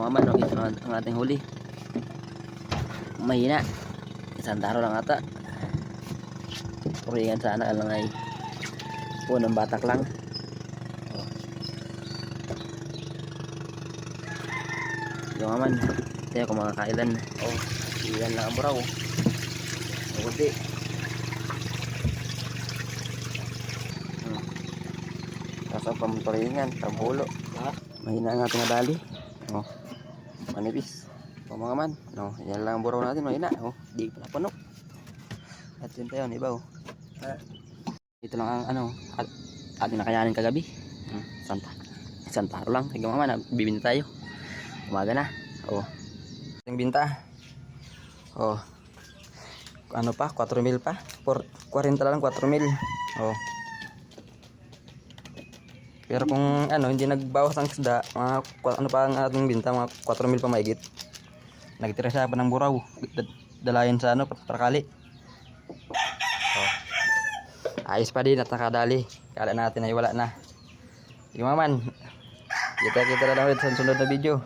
mga man, no, ito ang ating huli. Mahina. Isang taro lang ata. Kuringan sana lang ay punong batak lang. Oh. Yung mga man. Kaya kung mga kailan. Oh, iyan lang ang buraw. Buti. Nasa pamunturingan, tambulo. Mahina ang ating nadali. Oh, manipis. O mga man, no, yan lang ang buraw natin, mahina. Oh, di pa napuno. At yun tayo, iba oh. Ito lang ang ano, ating nakayanin kagabi. Isang taro lang. Sige mga man, bibinta tayo. Umaga na. Oh. Yung binta. Oh. Ano pa? 4,000 pa? 40 lang, 4,000. Oh. Pero kung ano, hindi nagbawas ang isda, mga ano pa ang ating binta, mga 4,000 pa maigit. Nagtira siya pa ng buraw. Dalayan sa ano, patakali. Oh. Ayos pa din at nakadali. Kala natin ay wala na. Sige mga man. Kita na lang ulit sa sunod na video.